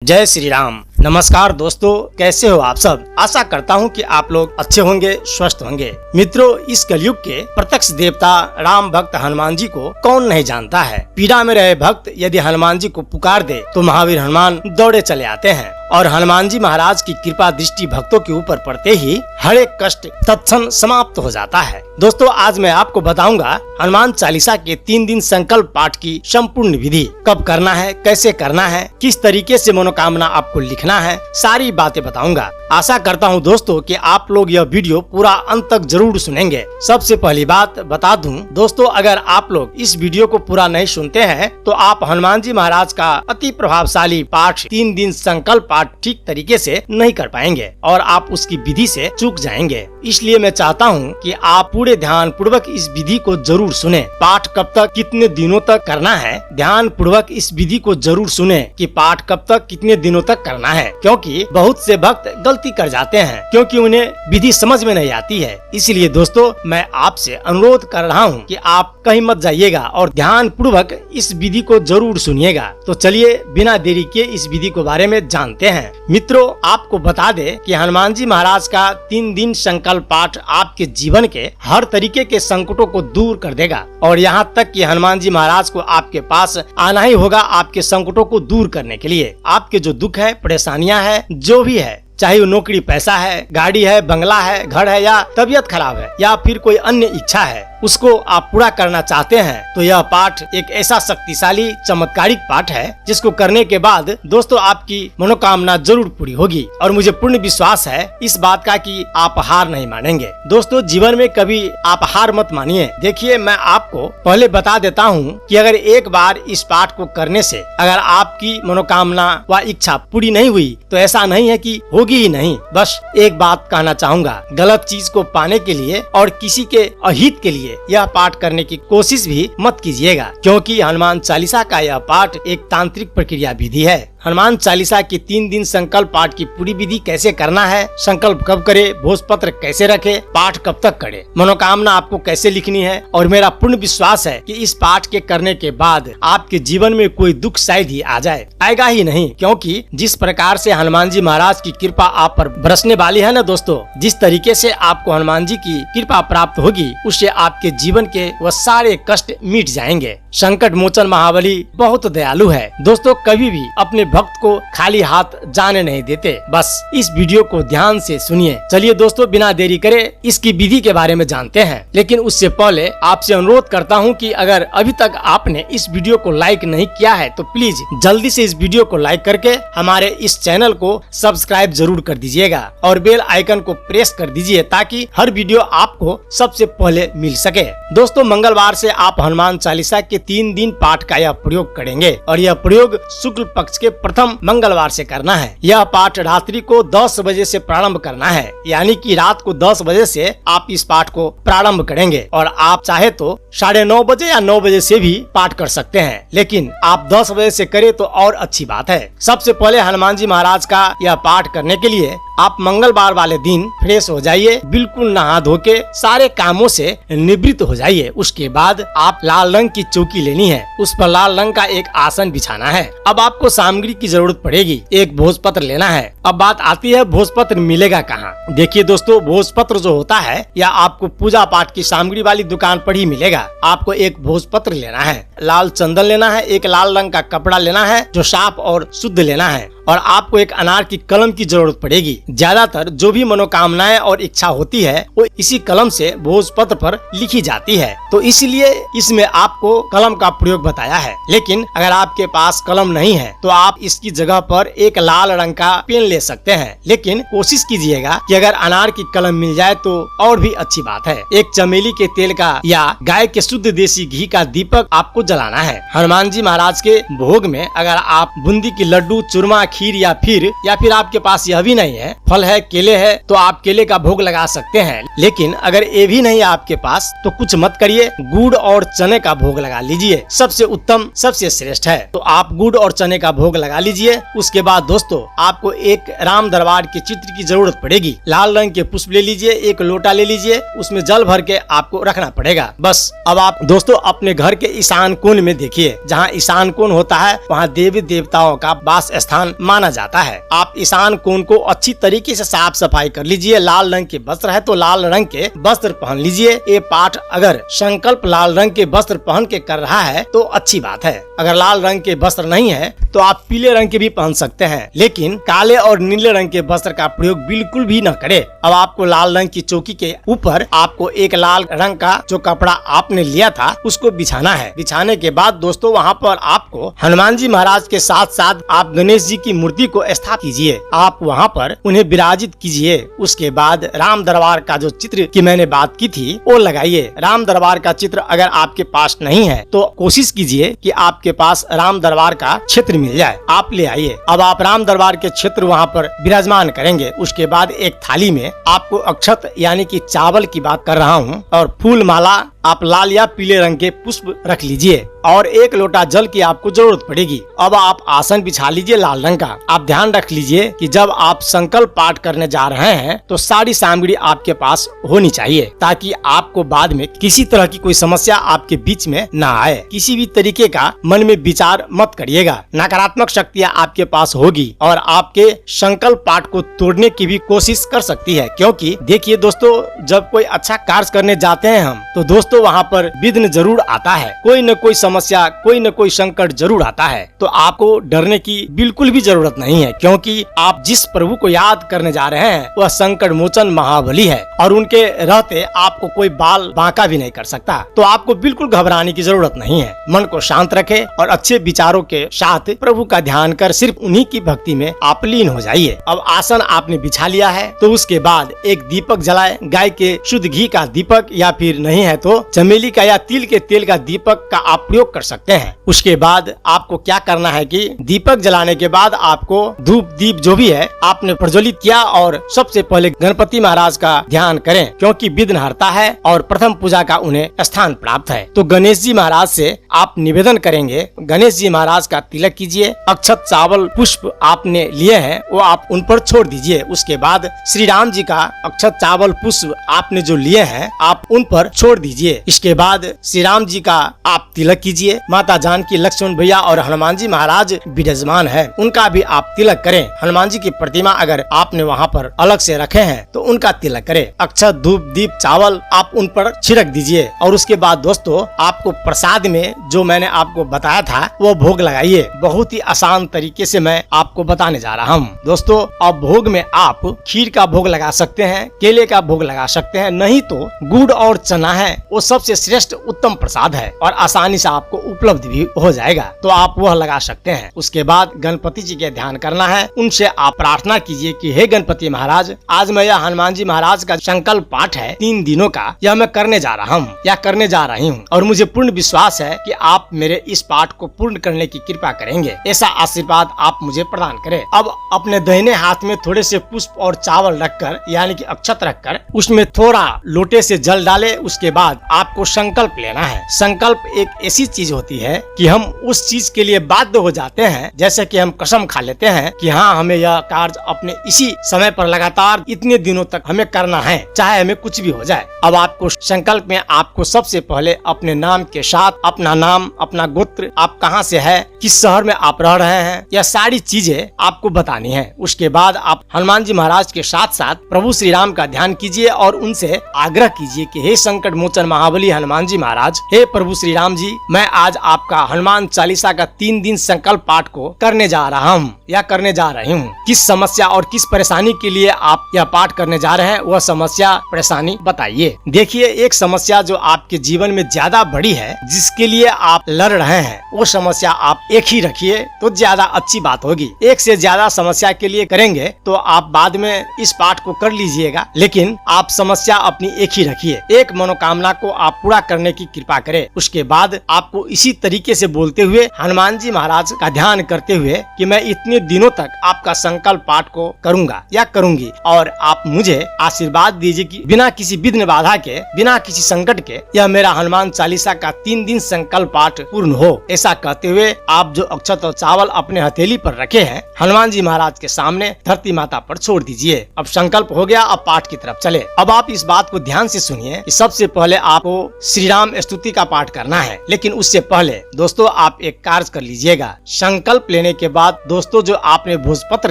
जय श्री राम। नमस्कार दोस्तों, कैसे हो आप सब। आशा करता हूं कि आप लोग अच्छे होंगे, स्वस्थ होंगे। मित्रों, इस कलयुग के प्रत्यक्ष देवता राम भक्त हनुमान जी को कौन नहीं जानता है। पीड़ा में रहे भक्त यदि हनुमान जी को पुकार दे तो महावीर हनुमान दौड़े चले आते हैं और हनुमान जी महाराज की कृपा दृष्टि भक्तों के ऊपर पड़ते ही हर एक कष्ट तत्क्षण समाप्त हो जाता है। दोस्तों, आज मैं आपको बताऊंगा हनुमान चालीसा के 3 दिन संकल्प पाठ की संपूर्ण विधि। कब करना है, कैसे करना है, किस तरीके से मनोकामना आपको लिखना है, सारी बातें बताऊंगा। आशा करता हूं दोस्तों कि आप लोग यह वीडियो पूरा अंत तक जरूर सुनेंगे। सबसे पहली बात बता दूं दोस्तों, अगर आप लोग इस वीडियो को पूरा नहीं सुनते हैं तो आप हनुमान जी महाराज का अति प्रभावशाली पाठ 3 दिन संकल्प पाठ ठीक तरीके से नहीं कर पाएंगे और आप उसकी विधि से चूक जाएंगे। इसलिए मैं चाहता हूं कि आप पूरे ध्यान पूर्वक इस विधि को जरूर सुने। पाठ कब तक, कितने दिनों तक करना है, ध्यान पूर्वक इस विधि को जरूर सुने कि पाठ कब तक, कितने दिनों तक करना है। क्योंकि बहुत से भक्त गलती कर जाते हैं क्योंकि उन्हें विधि समझ में नहीं आती है। इसलिए दोस्तों, मैं आपसे अनुरोध कर रहा हूँ कि आप कहीं मत जाइएगा और ध्यान पूर्वक इस विधि को जरूर सुनिएगा। तो चलिए बिना देरी के इस विधि के बारे में जानते हैं। मित्रों, आपको बता दे कि हनुमान जी महाराज का 3 दिन संकल्प पाठ आपके जीवन के हर तरीके के संकटों को दूर कर देगा और यहाँ तक कि हनुमान जी महाराज को आपके पास आना ही होगा आपके संकटों को दूर करने के लिए। आपके जो दुख है, परेशानियां है, जो भी है, चाहे वो नौकरी पैसा है, गाड़ी है, बंगला है, घर है या तबीयत खराब है या फिर कोई अन्य इच्छा है, उसको आप पूरा करना चाहते हैं तो यह पाठ एक ऐसा शक्तिशाली चमत्कारिक पाठ है जिसको करने के बाद दोस्तों आपकी मनोकामना जरूर पूरी होगी। और मुझे पूर्ण विश्वास है इस बात का कि आप हार नहीं मानेंगे। दोस्तों, जीवन में कभी आप हार मत मानिए। देखिए, मैं आपको पहले बता देता हूँ कि अगर एक बार इस पाठ को करने से अगर आपकी मनोकामना व इच्छा पूरी नहीं हुई तो ऐसा नहीं है कि होगी ही नहीं। बस एक बात कहना चाहूँगा, गलत चीज को पाने के लिए और किसी के अहित के लिए यह पाठ करने की कोशिश भी मत कीजिएगा, क्योंकि हनुमान चालीसा का यह पाठ एक तांत्रिक प्रक्रिया विधि है। हनुमान चालीसा की 3 दिन संकल्प पाठ की पूरी विधि कैसे करना है, संकल्प कब करे, भोजपत्र कैसे रखे, पाठ कब तक करे, मनोकामना आपको कैसे लिखनी है, और मेरा पूर्ण विश्वास है कि इस पाठ के करने के बाद आपके जीवन में कोई दुख शायद ही आ जाए, आएगा ही नहीं। क्योंकि जिस प्रकार से हनुमान जी महाराज की कृपा आप पर बरसने वाली है ना दोस्तों, जिस तरीके से आपको हनुमान जी की कृपा प्राप्त होगी उससे आपके जीवन के वह सारे कष्ट मिट जाएंगे। संकट मोचन महाबली बहुत दयालु है दोस्तों, कभी भी अपने भक्त को खाली हाथ जाने नहीं देते। बस इस वीडियो को ध्यान से सुनिए। चलिए दोस्तों, बिना देरी करे इसकी विधि के बारे में जानते हैं। लेकिन उससे पहले आपसे अनुरोध करता हूं कि अगर अभी तक आपने इस वीडियो को लाइक नहीं किया है तो प्लीज जल्दी से इस वीडियो को लाइक करके हमारे इस चैनल को सब्सक्राइब जरूर कर दीजिएगा और बेल आइकन को प्रेस कर दीजिए ताकि हर वीडियो आपको सबसे पहले मिल सके। दोस्तों, मंगलवार से आप हनुमान चालीसा के 3 दिन पाठ का यह प्रयोग करेंगे और यह प्रयोग शुक्ल पक्ष के प्रथम मंगलवार से करना है। यह पाठ रात्रि को 10 बजे से प्रारंभ करना है, यानी कि रात को 10 बजे से आप इस पाठ को प्रारंभ करेंगे और आप चाहे तो 9:30 बजे या 9 बजे से भी पाठ कर सकते हैं, लेकिन आप 10 बजे से करें तो और अच्छी बात है। सबसे पहले हनुमान जी महाराज का यह पाठ करने के लिए आप मंगलवार वाले दिन फ्रेश हो जाइए, बिल्कुल नहा धो के सारे कामों से निवृत्त हो जाइए। उसके बाद आप लाल रंग की चौकी लेनी है, उस पर लाल रंग का एक आसन बिछाना है। अब आपको सामग्री की जरूरत पड़ेगी, एक भोजपत्र लेना है। अब बात आती है भोजपत्र मिलेगा कहाँ। देखिए दोस्तों, भोजपत्र जो होता है या आपको पूजा पाठ की सामग्री वाली दुकान पर ही मिलेगा। आपको एक भोजपत्र लेना है, लाल चंदन लेना है, एक लाल रंग का कपड़ा लेना है जो साफ और शुद्ध लेना है, और आपको एक अनार की कलम की जरूरत पड़ेगी। ज्यादातर जो भी मनोकामनाएं और इच्छा होती है वो इसी कलम से भोजपत्र पर लिखी जाती है, तो इसलिए इसमें आपको कलम का प्रयोग बताया है। लेकिन अगर आपके पास कलम नहीं है तो आप इसकी जगह पर एक लाल रंग का पेन ले सकते हैं, लेकिन कोशिश कीजिएगा कि अगर अनार की कलम मिल जाए तो और भी अच्छी बात है। एक चमेली के तेल का या गाय के शुद्ध देसी घी का दीपक आपको जलाना है। हनुमान जी महाराज के भोग में अगर आप बूंदी की लड्डू, चूरमा, खीर या फिर आपके पास यह भी नहीं है, फल है, केले है, तो आप केले का भोग लगा सकते हैं। लेकिन अगर ये भी नहीं है आपके पास तो कुछ मत करिए, गुड़ और चने का भोग लगा लीजिए, सबसे उत्तम, सबसे श्रेष्ठ है। तो आप गुड़ और चने का भोग लगा लीजिए। उसके बाद दोस्तों, आपको एक राम दरबार के चित्र की जरूरत पड़ेगी। लाल रंग के पुष्प ले लीजिए, एक लोटा ले लीजिए, उसमें जल भर के आपको रखना पड़ेगा। बस अब आप दोस्तों अपने घर के ईशान कोण में देखिए, जहाँ ईशान कोण होता है वहाँ देवी देवताओं का वास स्थान माना जाता है। आप ईशान कोण को अच्छी तरीके से साफ सफाई कर लीजिए। लाल रंग के वस्त्र है तो लाल रंग के वस्त्र पहन लीजिए। ये पाठ अगर संकल्प लाल रंग के वस्त्र पहन के कर रहा है तो अच्छी बात है। अगर लाल रंग के वस्त्र नहीं है तो आप पीले रंग के भी पहन सकते हैं, लेकिन काले और नीले रंग के वस्त्र का प्रयोग बिल्कुल भी न करें। अब आपको लाल रंग की चौकी के ऊपर आपको एक लाल रंग का जो कपड़ा आपने लिया था उसको बिछाना है। बिछाने के बाद दोस्तों वहाँ पर आपको हनुमान जी महाराज के साथ साथ आप गणेश जी की मूर्ति को स्थापित कीजिए। आप वहाँ पर उन्हें विराजित कीजिए। उसके बाद राम दरबार का जो चित्र की मैंने बात की थी वो लगाइए। राम दरबार का चित्र अगर आपके पास नहीं है तो कोशिश कीजिए कि आपके पास राम दरबार का क्षेत्र मिल जाए, आप ले आइए। अब आप राम दरबार के क्षेत्र वहाँ पर विराजमान करेंगे। उसके बाद एक थाली में आपको अक्षत यानी कि चावल की बात कर रहा हूँ और फूल माला आप लाल या पीले रंग के पुष्प रख लीजिए और एक लोटा जल की आपको जरूरत पड़ेगी। अब आप आसन बिछा लीजिए लाल रंग का। आप ध्यान रख लीजिए कि जब आप संकल्प पाठ करने जा रहे हैं तो सारी सामग्री आपके पास होनी चाहिए ताकि आपको बाद में किसी तरह की कोई समस्या आपके बीच में न आए। किसी भी तरीके का मन में विचार मत करिएगा, नकारात्मक शक्तियाँ आपके पास होगी और आपके संकल्प पाठ को तोड़ने की भी कोशिश कर सकती है। क्योंकि देखिए दोस्तों, जब कोई अच्छा कार्य करने जाते हैं हम तो दोस्तों वहाँ पर विघ्न जरूर आता है, कोई न कोई समस्या, कोई न कोई संकट जरूर आता है। तो आपको डरने की बिल्कुल भी जरूरत नहीं है, क्योंकि आप जिस प्रभु को याद करने जा रहे हैं वह संकट मोचन महाबली है और उनके रहते आपको कोई बाल बांका भी नहीं कर सकता। तो आपको बिल्कुल घबराने की जरूरत नहीं है। मन को शांत रखें और अच्छे विचारों के साथ प्रभु का ध्यान कर सिर्फ उन्हीं की भक्ति में आप लीन हो जाइए। अब आसन आपने बिछा लिया है तो उसके बाद एक दीपक जलाए, गाय के शुद्ध घी का दीपक या फिर नहीं है तो चमेली का या तिल के तेल का दीपक का आप प्रयोग कर सकते हैं। उसके बाद आपको क्या करना है कि दीपक जलाने के बाद आपको धूप दीप जो भी है आपने प्रज्वलित किया और सबसे पहले गणपति महाराज का ध्यान करें, क्योंकि विघ्न हरता है और प्रथम पूजा का उन्हें स्थान प्राप्त है। तो गणेश जी महाराज से आप निवेदन करेंगे, गणेश जी महाराज का तिलक कीजिए। अक्षत चावल पुष्प आपने लिए हैं वो आप उन पर छोड़ दीजिए। उसके बाद श्री राम जी का अक्षत चावल पुष्प आपने जो लिए हैं आप उन पर छोड़ दीजिए। इसके बाद श्री राम जी का आप तिलक कीजिए। माता जानकी, लक्ष्मण भैया और हनुमान जी महाराज विराजमान है, उनका भी आप तिलक करें। हनुमान जी की प्रतिमा अगर आपने वहाँ पर अलग से रखे हैं तो उनका तिलक करें। अक्षत धूप दीप चावल आप उन पर छिड़क दीजिए और उसके बाद दोस्तों आपको प्रसाद में जो मैंने आपको बताया था वो भोग लगाइए। बहुत ही आसान तरीके से मैं आपको बताने जा रहा हूँ दोस्तों। अब भोग में आप खीर का भोग लगा सकते हैं, केले का भोग लगा सकते हैं, नहीं तो गुड़ और चना है वो सबसे श्रेष्ठ उत्तम प्रसाद है और आसानी से आपको उपलब्ध भी हो जाएगा, तो आप वह लगा सकते हैं। उसके बाद गणपति जी के ध्यान करना है, उनसे आप प्रार्थना कीजिए कि हे गणपति महाराज, आज मैं यह हनुमान जी महाराज का संकल्प पाठ है 3 दिनों का, यह मैं करने जा रहा हूँ या करने जा रही हूँ और मुझे पूर्ण विश्वास है कि आप मेरे इस पाठ को पूर्ण करने की कृपा करेंगे। ऐसा आशीर्वाद आप मुझे प्रदान करें। अब अपने दाहिने हाथ में थोड़े से पुष्प और चावल रखकर यानी कि अक्षत रखकर उसमें थोड़ा लोटे से जल डाले। उसके बाद आपको संकल्प लेना है। संकल्प एक ऐसी चीज होती है कि हम उस चीज के लिए बाध्य हो जाते हैं, जैसे कि हम कसम खा लेते हैं कि हाँ हमें यह कार्य अपने इसी समय पर लगातार इतने दिनों तक हमें करना है, चाहे हमें कुछ भी हो जाए। अब आपको संकल्प में आपको सबसे पहले अपने नाम के साथ अपना नाम, अपना गोत्र, आप कहाँ से है, किस शहर में आप रह रहे हैं, यह सारी चीजें आपको बतानी है। उसके बाद आप हनुमान जी महाराज के साथ साथ प्रभु श्री राम का ध्यान कीजिए और उनसे आग्रह कीजिए कि हे संकट मोचन महाबली हनुमान जी महाराज, हे प्रभु श्री राम जी, मैं आज आपका हनुमान चालीसा का 3 दिन संकल्प पाठ को करने जा रहा हूँ या करने जा रही हूँ। किस समस्या और किस परेशानी के लिए आप यह पाठ करने जा रहे हैं वह समस्या परेशानी बताइए। देखिए, एक समस्या जो आपके जीवन में ज्यादा बड़ी है, जिसके लिए आप लड़ रहे हैं, वो समस्या आप एक ही रखिए तो ज्यादा अच्छी बात होगी। एक से ज्यादा समस्या के लिए करेंगे तो आप बाद में इस पाठ को कर लीजिएगा, लेकिन आप समस्या अपनी एक ही रखिए। एक मनोकामना को आप पूरा करने की कृपा करें। उसके बाद आपको इसी तरीके से बोलते हुए हनुमान जी महाराज का ध्यान करते हुए कि मैं इतने दिनों तक आपका संकल्प पाठ को करूंगा या करूंगी और आप मुझे आशीर्वाद दीजिए कि बिना किसी विघ्न बाधा के, बिना किसी संकट के यह मेरा हनुमान चालीसा का 3 दिन संकल्प पाठ पूर्ण हो। ऐसा कहते हुए आप जो अक्षत और चावल अपने हथेली पर रखे हैं हनुमान जी महाराज के सामने धरती माता पर छोड़ दीजिए। अब संकल्प हो गया, अब पाठ की तरफ चले। अब आप इस बात को ध्यान से सुनिए कि सबसे पहले आपको श्री राम स्तुति का पाठ करना है। लेकिन उससे पहले दोस्तों आप एक कार्य कर लीजिएगा। संकल्प लेने के बाद दोस्तों जो आपने भोजपत्र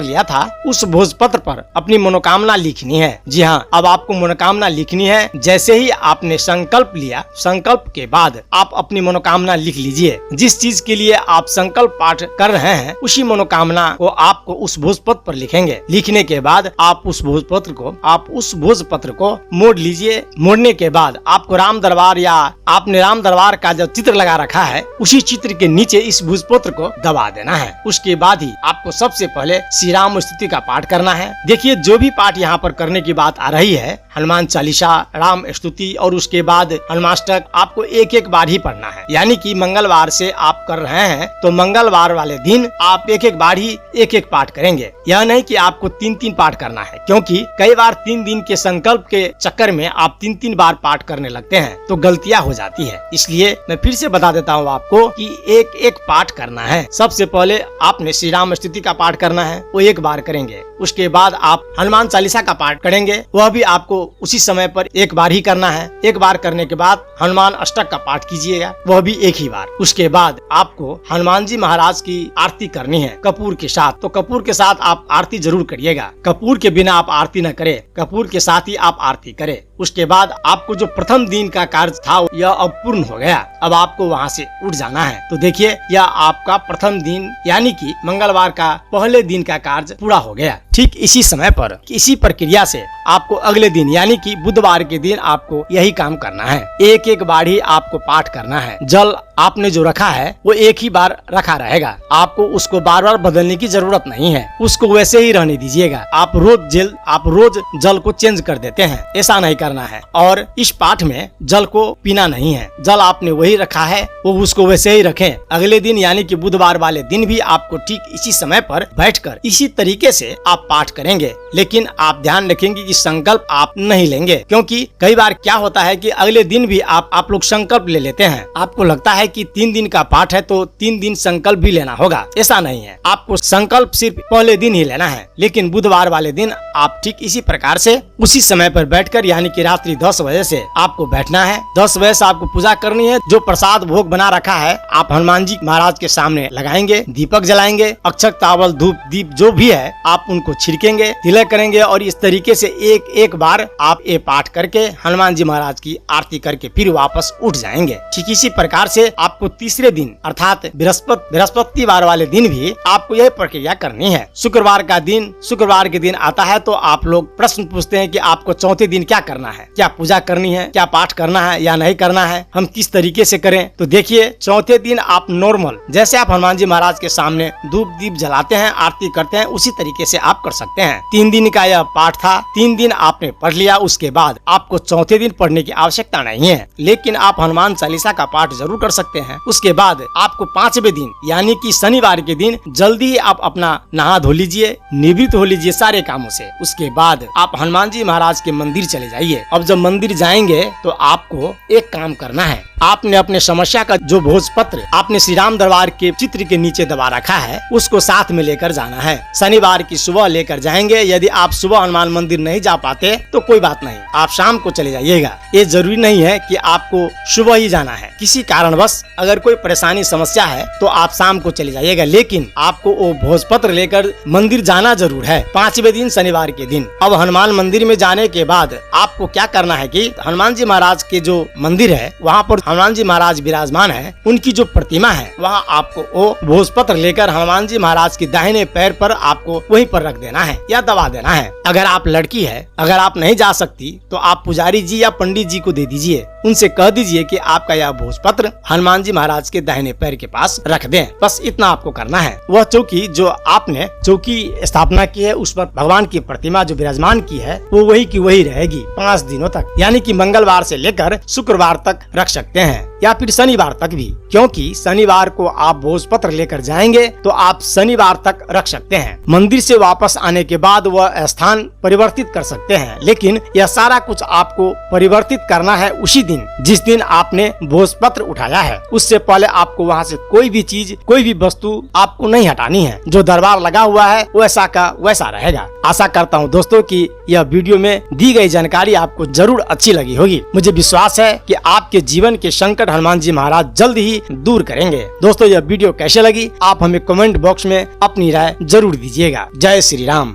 लिया था उस भोजपत्र पर अपनी मनोकामना लिखनी है। जी हाँ, अब आपको मनोकामना लिखनी है। जैसे ही आपने संकल्प लिया, संकल्प के बाद आप अपनी मनोकामना लिख लीजिए। जिस चीज के लिए आप संकल्प पाठ कर रहे हैं उसी मनोकामना को आपको उस भोजपत्र पर लिखेंगे। लिखने के बाद आप उस भोजपत्र को मोड़ लीजिए। मोड़ने के बाद आपको राम दरबार या आपने राम दरबार का जो चित्र लगा रखा है उसी चित्र के नीचे इस भोजपत्र को दबा देना है। उसके बाद ही आपको सबसे पहले श्री राम स्तुति का पाठ करना है। देखिए जो भी पाठ यहाँ पर करने की बात आ रही है, हनुमान चालीसा, राम स्तुति और उसके बाद हनुमाष्टक, आपको एक एक बार ही पढ़ना है। यानी कि मंगलवार से आप कर रहे हैं तो मंगलवार वाले दिन आप एक एक बार ही एक एक पाठ करेंगे। यह नहीं कि आपको 3-3 पाठ करना है, क्योंकि कई बार 3 दिन के संकल्प के चक्कर में आप 3-3 बार पाठ करने लगते हैं तो गलतियां हो जाती है। इसलिए मैं फिर से बता देता हूँ आपको कि एक एक पाठ करना है। सबसे पहले आपने श्री राम स्तुति का पाठ करना है, वो एक बार करेंगे। उसके बाद आप हनुमान चालीसा का पाठ करेंगे, वह भी आपको उसी समय पर एक बार ही करना है। एक बार करने के बाद हनुमान अष्टक का पाठ कीजिएगा, वह भी एक ही बार। उसके बाद आपको हनुमान जी महाराज की आरती करनी है कपूर के साथ। तो कपूर के साथ आप आरती जरूर करिएगा। कपूर के बिना आप आरती न करें, कपूर के साथ ही आप आरती करें। उसके बाद आपको जो प्रथम दिन का कार्य था यह अब पूर्ण हो गया। अब आपको वहाँ से उठ जाना है। तो देखिए यह आपका प्रथम दिन यानी कि मंगलवार का पहले दिन का कार्य पूरा हो गया। ठीक इसी समय पर इसी प्रक्रिया से आपको अगले दिन यानी कि बुधवार के दिन आपको यही काम करना है। एक एक बार ही आपको पाठ करना है। जल आपने जो रखा है वो एक ही बार रखा रहेगा, आपको उसको बार बार बदलने की जरूरत नहीं है, उसको वैसे ही रहने दीजिएगा। आप रोज जल को चेंज कर देते हैं, ऐसा नहीं करना है। और इस पाठ में जल को पीना नहीं है, जल आपने वही रखा है वो उसको वैसे ही रखें। अगले दिन यानी कि बुधवार वाले दिन भी आपको ठीक इसी समय पर बैठकर इसी तरीके से आप पाठ करेंगे। लेकिन आप ध्यान रखेंगे कि संकल्प आप नहीं लेंगे, क्योंकि कई बार क्या होता है कि अगले दिन भी आप लोग संकल्प ले लेते हैं। आपको लगता है कि 3 दिन का पाठ है तो 3 दिन संकल्प भी लेना होगा, ऐसा नहीं है। आपको संकल्प सिर्फ पहले दिन ही लेना है। लेकिन बुधवार वाले दिन आप ठीक इसी प्रकार से उसी समय पर बैठकर यानी कि रात्रि 10 बजे से आपको बैठना है। 10 बजे से आपको पूजा करनी है। जो प्रसाद भोग बना रखा है आप हनुमान जी महाराज के सामने लगाएंगे, दीपक जलाएंगे, अक्षत, तावल, धूप, दीप जो भी है आप उनको छिड़केंगे, तिलक करेंगे और इस तरीके से एक एक बार आप ये पाठ करके हनुमान जी महाराज की आरती करके फिर वापस उठ जाएंगे। ठीक इसी प्रकार से आपको तीसरे दिन अर्थात बृहस्पतिवार वाले दिन भी आपको यह प्रक्रिया करनी है। शुक्रवार के दिन आता है तो आप लोग प्रश्न पूछते हैं कि आपको चौथे दिन क्या करना है, क्या पूजा करनी है, क्या पाठ करना है या नहीं करना है, हम किस तरीके से करें। तो देखिए चौथे दिन आप नॉर्मल जैसे आप हनुमान जी महाराज के सामने धूप दीप जलाते हैं, आरती करते हैं, उसी तरीके से आप कर सकते हैं। 3 दिन का यह पाठ था, 3 दिन आपने पढ़ लिया। उसके बाद आपको चौथे दिन पढ़ने की आवश्यकता नहीं है, लेकिन आप हनुमान चालीसा का पाठ जरूर कर सकते हैं। उसके बाद आपको 5वें दिन यानी कि शनिवार के दिन जल्दी ही आप अपना नहा धो लीजिए, निवृत्त हो लीजिए सारे कामों से। उसके बाद आप हनुमान जी महाराज के मंदिर चले जाइए। अब जब मंदिर जाएंगे तो आपको एक काम करना है। आपने अपने समस्या का जो भोजपत्र आपने श्री राम दरबार के चित्र के नीचे दबा रखा है उसको साथ में लेकर जाना है। शनिवार की सुबह लेकर जाएंगे। यदि आप सुबह हनुमान मंदिर नहीं जा पाते तो कोई बात नहीं, आप शाम को चले जाइएगा। ये जरूरी नहीं है कि आपको सुबह ही जाना है। किसी कारणवश अगर कोई परेशानी समस्या है तो आप शाम को चले जाइएगा, लेकिन आपको वो भोजपत्र लेकर मंदिर जाना जरूर है 5वें दिन शनिवार के दिन। अब हनुमान मंदिर में जाने के बाद आपको क्या करना है कि हनुमान जी महाराज के जो मंदिर है वहाँ पर हनुमान जी महाराज विराजमान है, उनकी जो प्रतिमा है वहाँ आपको वो भोजपत्र लेकर हनुमान जी महाराज के दाहिने पैर पर आपको वहीं पर रख देना है या दबा देना है। अगर आप लड़की है, अगर आप नहीं जा सकती तो आप पुजारी जी या पंडित जी को दे दीजिए, उनसे कह दीजिए कि आपका यह भोजपत्र हनुमान जी महाराज के दाहिने पैर के पास रख दें। बस इतना आपको करना है। वह चौकी जो आपने चौकी स्थापना की है उस पर भगवान की प्रतिमा जो विराजमान की है वो वही की वही रहेगी 5 दिनों तक, यानी कि मंगलवार से लेकर शुक्रवार तक रख सकते हैं। या फिर शनिवार तक भी, क्योंकि शनिवार को आप भोजपत्र लेकर जाएंगे तो आप शनिवार तक रख सकते हैं। मंदिर से वापस आने के बाद वह स्थान परिवर्तित कर सकते हैं, लेकिन यह सारा कुछ आपको परिवर्तित करना है उसी दिन जिस दिन आपने भोजपत्र उठाया है। उससे पहले आपको वहाँ से कोई भी चीज, कोई भी वस्तु आपको नहीं हटानी है। जो दरबार लगा हुआ है वैसा का वैसा रहेगा। आशा करता हूँ दोस्तों कि यह वीडियो में दी गई जानकारी आपको जरूर अच्छी लगी होगी। मुझे विश्वास है कि आपके जीवन के संकट हनुमान जी महाराज जल्द ही दूर करेंगे। दोस्तों, यह वीडियो कैसे लगी आप हमें कमेंट बॉक्स में अपनी राय जरूर दीजिएगा। जय श्री राम।